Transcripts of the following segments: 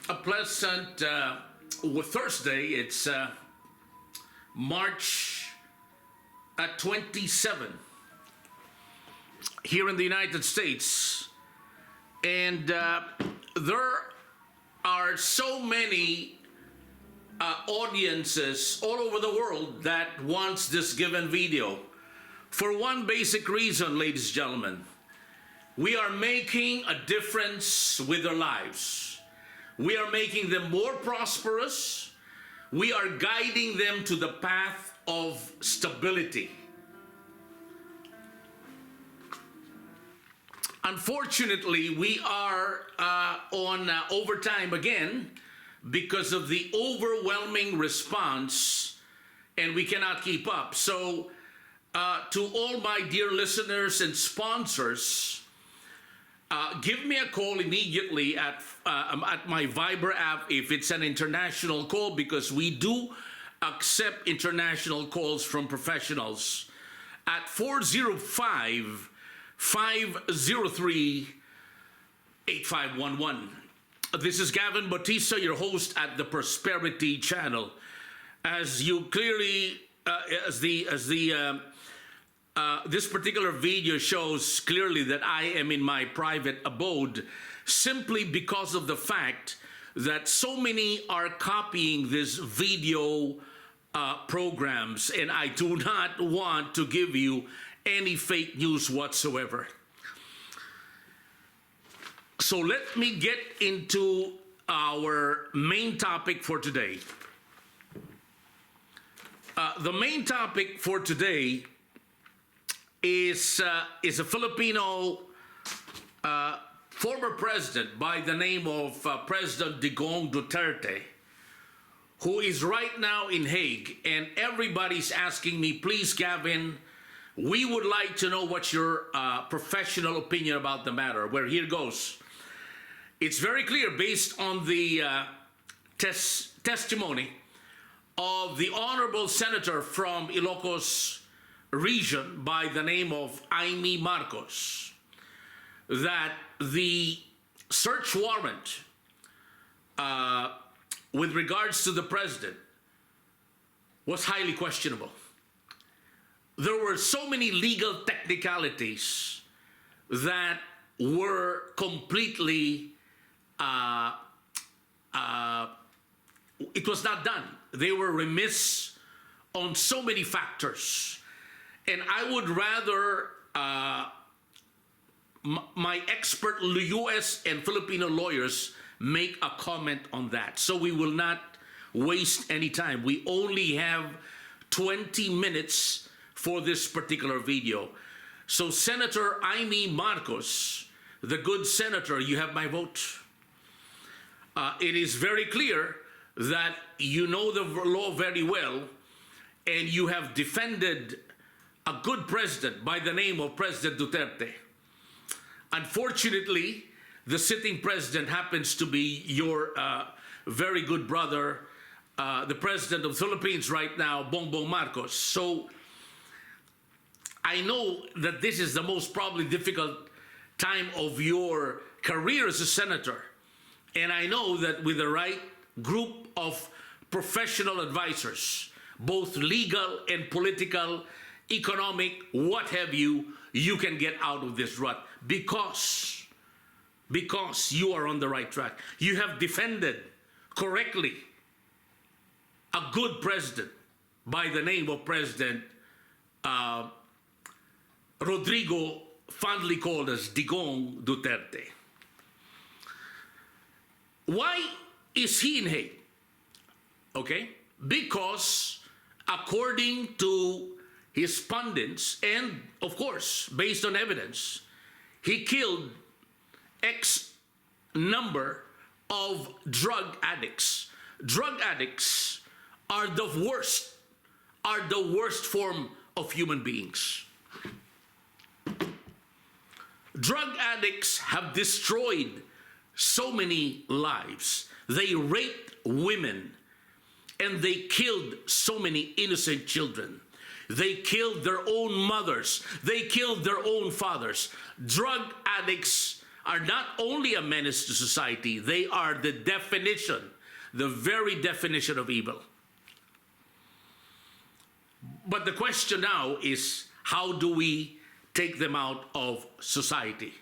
a pleasant Thursday. It's March 27 here in the United States, and there are so many audiences all over the world that wants this given video for one basic reason, ladies and gentlemen. We are making a difference with their lives. We are making them more prosperous. We are guiding them to the path of stability. Unfortunately, we are on overtime again because of the overwhelming response, and we cannot keep up. So to all my dear listeners and sponsors, give me a call immediately at my Viber app if it's an international call, because we do accept international calls from professionals at 405-503-8511. This is Gavin Bautista, your host at the Prosperity Channel. As you clearly, this particular video shows clearly that I am in my private abode, simply because of the fact that so many are copying this video programs, and I do not want to give you any fake news whatsoever. So let me get into our main topic for today. The main topic for today is a Filipino former president by the name of President Digong Duterte, who is right now in Hague, and everybody's asking me, please, Gavin, we would like to know what's your professional opinion about the matter. Well, here goes. It's very clear, based on the testimony of the Honorable Senator from Ilocos region by the name of Amy Marcos, that the search warrant with regards to the president was highly questionable. There were so many legal technicalities that were completely, it was not done. They were remiss on so many factors. And I would rather my expert US and Filipino lawyers make a comment on that. So we will not waste any time. We only have 20 minutes for this particular video. So Senator Amy Marcos, the good senator, you have my vote. It is very clear that you know the law very well, and you have defended a good president by the name of President Duterte. Unfortunately, the sitting president happens to be your very good brother, the president of the Philippines right now, Bongbong Marcos. So I know that this is the most probably difficult time of your career as a senator. And I know that with the right group of professional advisors, both legal and political, economic, what have you, you can get out of this rut because you are on the right track. You have defended correctly a good president by the name of President Rodrigo, fondly called as Digong Duterte. Why is he in Hague? Okay, because according to his pundits, and of course, based on evidence, he killed X number of drug addicts. Drug addicts are the worst form of human beings. Drug addicts have destroyed so many lives. They raped women, and they killed so many innocent children. They killed their own mothers. They killed their own fathers. Drug addicts are not only a menace to society, they are the definition, the very definition of evil. But the question now is, how do we take them out of society?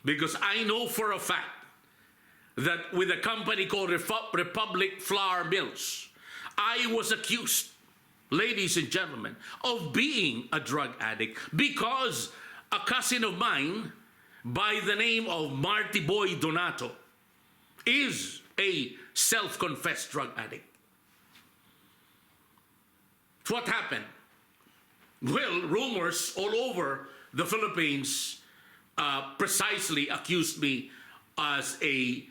Because I know for a fact that with a company called Republic Flour Mills, I was accused, ladies and gentlemen, of being a drug addict because a cousin of mine by the name of Marty Boy Donato is a self-confessed drug addict. What happened? Well, rumors all over the Philippines precisely accused me as a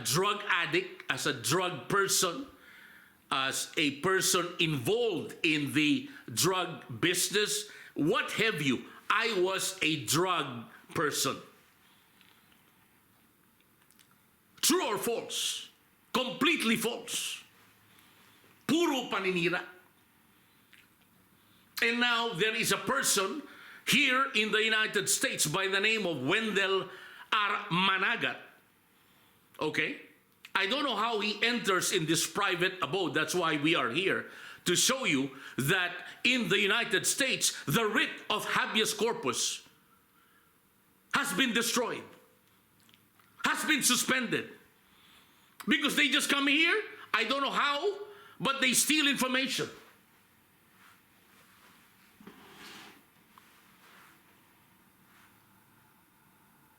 drug addict, as a drug person, as a person involved in the drug business. What have you? I was a drug person. True or false? Completely false. Puro paninira. And now there is a person here in the United States by the name of Wendell R. Managat. Okay? I don't know how he enters in this private abode. That's why we are here, to show you that in the United States, the writ of habeas corpus has been destroyed, has been suspended. Because they just come here, I don't know how, but they steal information.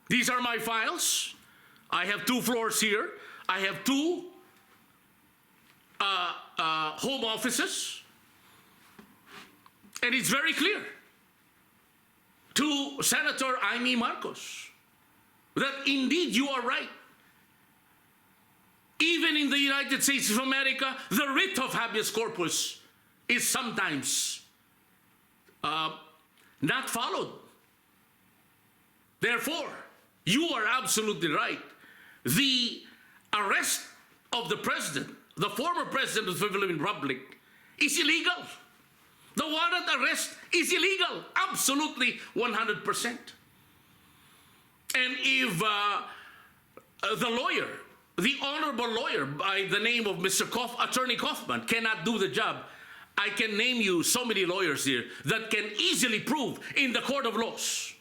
These are my files. I have 2 floors here. I have 2 home offices. And it's very clear to Senator Amy Marcos that indeed you are right. Even in the United States of America, the writ of habeas corpus is sometimes not followed. Therefore, you are absolutely right. The arrest of the president, the former president of the Philippine Republic, is illegal. The warrant arrest is illegal. Absolutely 100%. And if the lawyer, the honorable lawyer by the name of Attorney Kaufman cannot do the job, I can name you so many lawyers here that can easily prove in the court of laws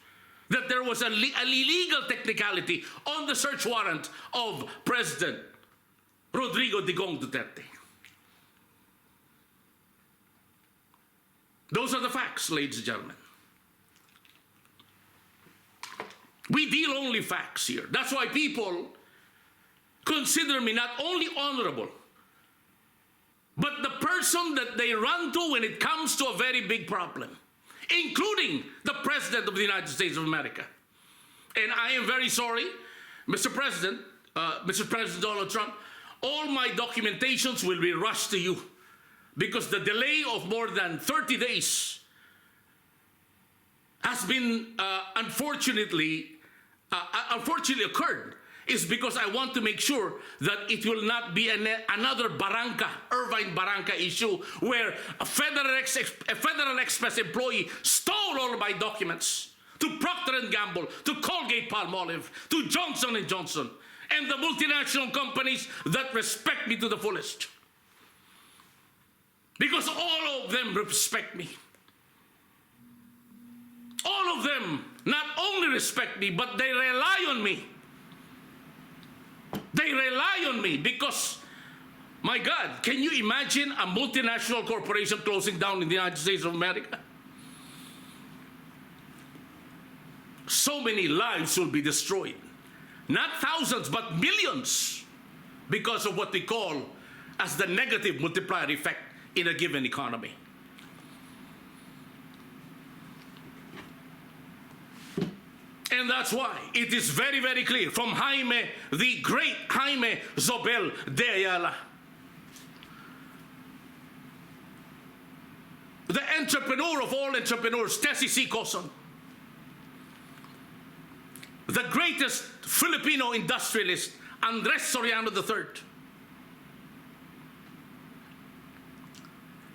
that there was an illegal technicality on the search warrant of President Rodrigo Digong Duterte. Those are the facts, ladies and gentlemen. We deal only facts here. That's why people consider me not only honorable, but the person that they run to when it comes to a very big problem, including the President of the United States of America. And I am very sorry, Mr. President Donald Trump, all my documentations will be rushed to you because the delay of more than 30 days has been unfortunately occurred is because I want to make sure that it will not be another Irvine Barranca issue where a Federal Express employee stole all of my documents to Procter & Gamble, to Colgate-Palmolive, to Johnson & Johnson, and the multinational companies that respect me to the fullest. Because all of them respect me. All of them not only respect me, but they rely on me. They rely on me because, my God, can you imagine a multinational corporation closing down in the United States of America? So many lives will be destroyed. Not thousands, but millions because of what we call as the negative multiplier effect in a given economy. And that's why it is very, very clear from Jaime, the great Jaime Zobel de Ayala, the entrepreneur of all entrepreneurs, Tessie C. Coson, the greatest Filipino industrialist, Andres Soriano III,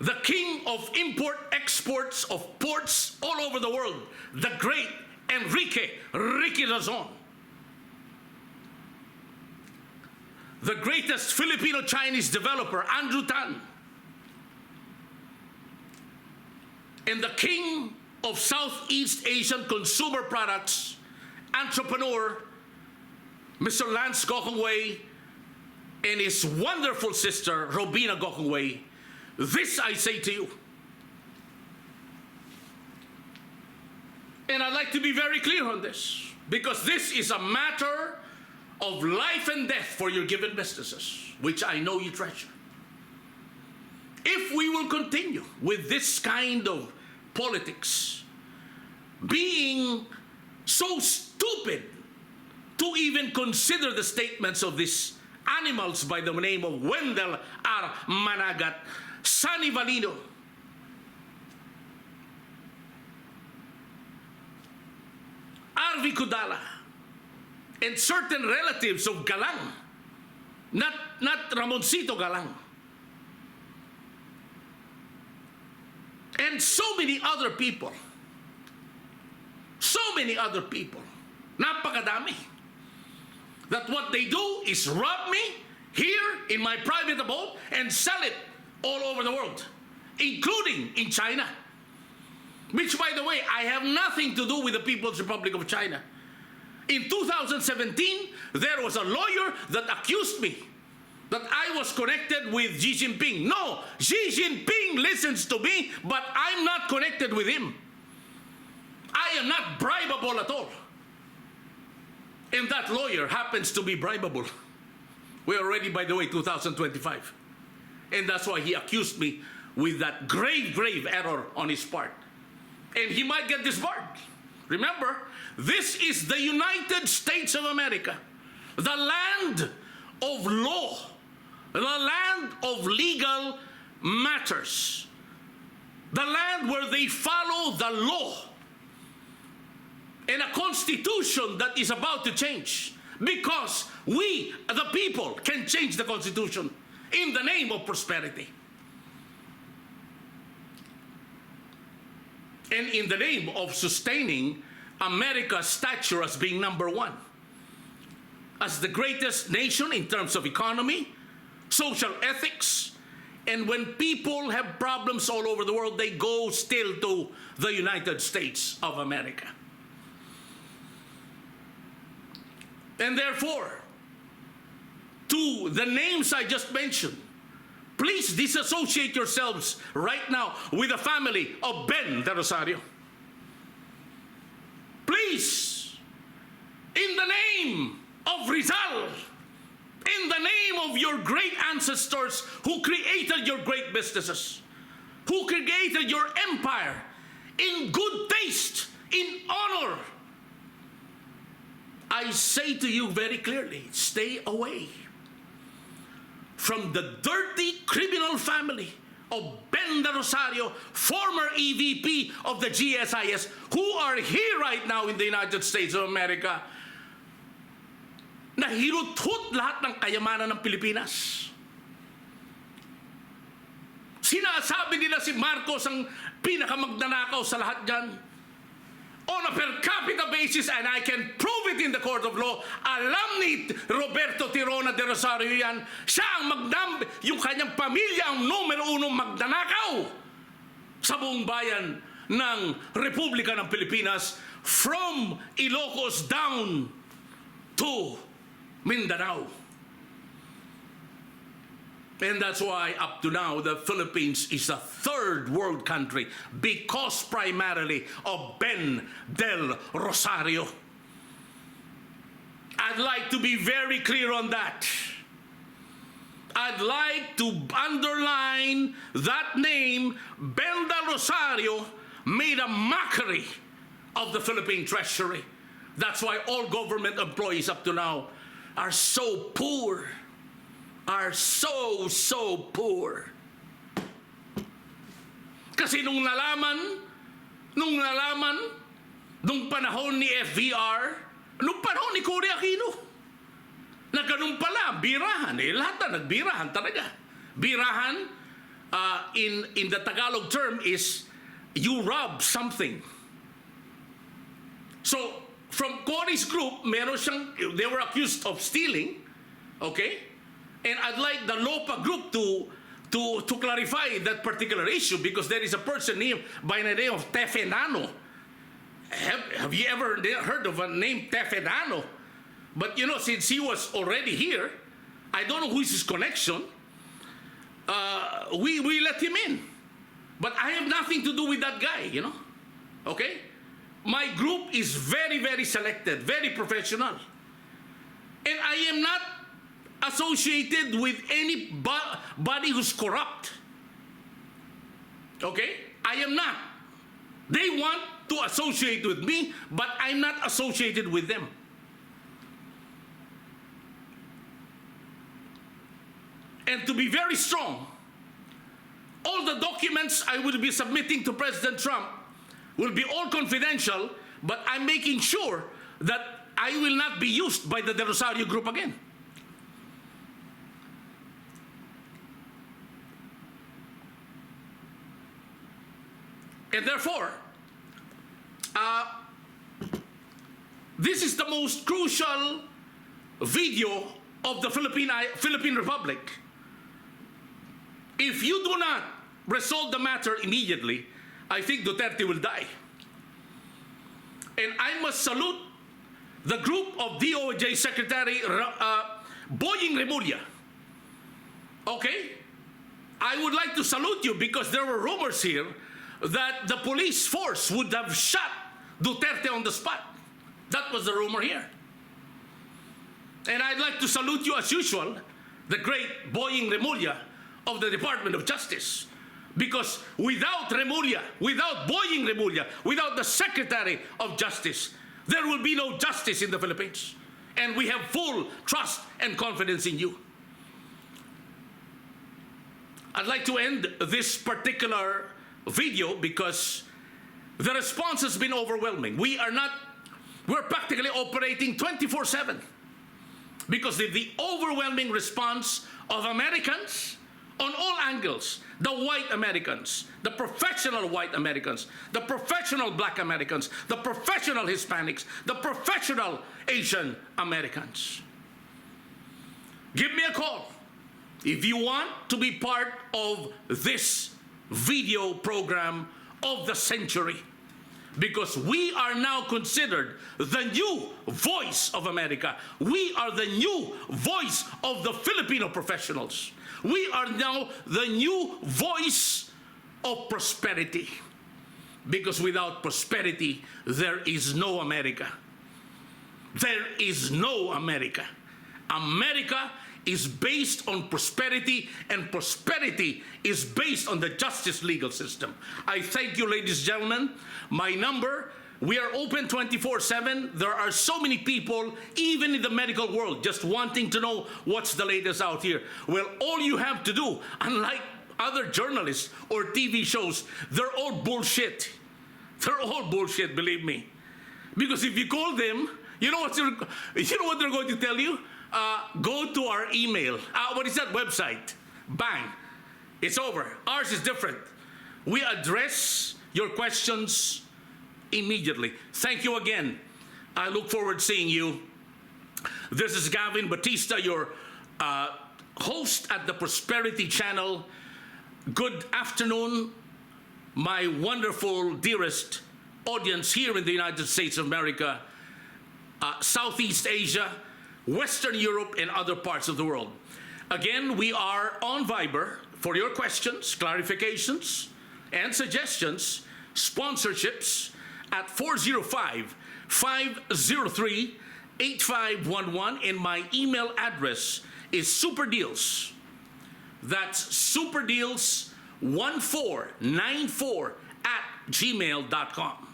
the king of import-exports of ports all over the world, the great Ricky Razon. The greatest Filipino-Chinese developer, Andrew Tan. And the king of Southeast Asian consumer products, entrepreneur, Mr. Lance Gokongwei, and his wonderful sister, Robina Gokongwei. This I say to you. And I'd like to be very clear on this, because this is a matter of life and death for your given businesses, which I know you treasure. If we will continue with this kind of politics, being so stupid to even consider the statements of these animals by the name of Wendell R. Managat, Sunny Valino, Arvi Kudala, and certain relatives of Galang, not Ramoncito Galang, and so many other people, napakadami, that what they do is rob me here in my private abode and sell it all over the world, including in China. Which, by the way, I have nothing to do with the People's Republic of China. In 2017, there was a lawyer that accused me that I was connected with Xi Jinping. No, Xi Jinping listens to me, but I'm not connected with him. I am not bribable at all. And that lawyer happens to be bribable. We're already, by the way, 2025. And that's why he accused me with that grave error on his part. And he might get disbarred. Remember, this is the United States of America, the land of law, the land of legal matters, the land where they follow the law, and a constitution that is about to change, because we, the people, can change the constitution in the name of prosperity. And in the name of sustaining America's stature as being number one, as the greatest nation in terms of economy, social ethics, and when people have problems all over the world, they go still to the United States of America. And therefore, to the names I just mentioned, please disassociate yourselves right now with the family of Ben de Rosario. Please, in the name of Rizal, in the name of your great ancestors who created your great businesses, who created your empire in good taste, in honor, I say to you very clearly, stay away from the dirty criminal family of Ben de Rosario, former EVP of the GSIS, who are here right now in the United States of America, na hinuthut lahat ng kayamanan ng Pilipinas. Sinasabi nila si Marcos ang pinakamagnanakaw sa lahat dyan. On a per capita basis, and I can prove it in the court of law, alam ni Roberto Tirona de Rosario yan, siya ang yung kanyang pamilya ang numero 1 magnanakaw sa buong bayan ng Republika ng Pilipinas, from Ilocos down to Mindanao. And that's why up to now the Philippines is a third world country, because primarily of Ben del Rosario. I'd like to be very clear on that. I'd like to underline that name. Ben del Rosario made a mockery of the Philippine Treasury. That's why all government employees up to now are so poor. Are so poor. Kasi nung nalaman nung panahon ni FVR, nung panahon ni Cory Aquino, na ganun pala, birahan. Lahat na nagbirahan talaga. Birahan, in the Tagalog term, is you rob something So, from Cory's group, they were accused of stealing, okay? And I'd like the LOPA group to clarify that particular issue, because there is a person named by the name of Tefenano. Have you ever heard of a name Tefenano? But you know, since he was already here, I don't know who is his connection. We let him in. But I have nothing to do with that guy, you know? Okay? My group is very, very selected, very professional. And I am not associated with anybody who's corrupt. Okay? I am not. They want to associate with me, but I'm not associated with them. And to be very strong, all the documents I will be submitting to President Trump will be all confidential, but I'm making sure that I will not be used by the De Rosario group again. And therefore, this is the most crucial video of the Philippine Republic. If you do not resolve the matter immediately, I think Duterte will die. And I must salute the group of DOJ Secretary Boying Remulla. Okay? I would like to salute you, because there were rumors here that the police force would have shot Duterte on the spot. That was the rumor here. And I'd like to salute you as usual, the great Boying Remulla of the Department of Justice. Because without Remulla, without Boying Remulla, without the Secretary of Justice, there will be no justice in the Philippines. And we have full trust and confidence in you. I'd like to end this particular video because the response has been overwhelming. We're practically operating 24/7 because of the overwhelming response of Americans on all angles. The white Americans, the professional white Americans, the professional black Americans, the professional Hispanics, the professional Asian Americans. Give me a call if you want to be part of this video program of the century, because we are now considered the new voice of America. We are the new voice of the Filipino professionals. We are now the new voice of prosperity, because without prosperity, there is no America. There is no America. America is based on prosperity, and prosperity is based on the justice legal system. I thank you, ladies and gentlemen. My number, we are open 24/7. There are so many people, even in the medical world, just wanting to know what's the latest out here. Well, all you have to do, unlike other journalists or TV shows, they're all bullshit. They're all bullshit, believe me. Because if you call them, you know what they're going to tell you? Go to our email. What is that website? Bang. It's over. Ours is different. We address your questions immediately. Thank you again. I look forward to seeing you. This is Gavin Batista, your host at the Prosperity Channel. Good afternoon, my wonderful, dearest audience here in the United States of America, Southeast Asia, Western Europe, and other parts of the world. Again, we are on Viber for your questions, clarifications, and suggestions, sponsorships at 405-503-8511, and my email address is superdeals. That's superdeals1494@gmail.com.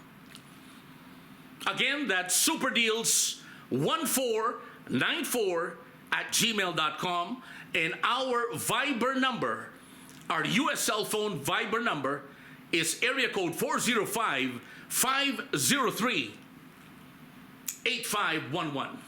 Again, that's superdeals1494@gmail.com, and our Viber number, our US cell phone Viber number, is area code 405-503-8511.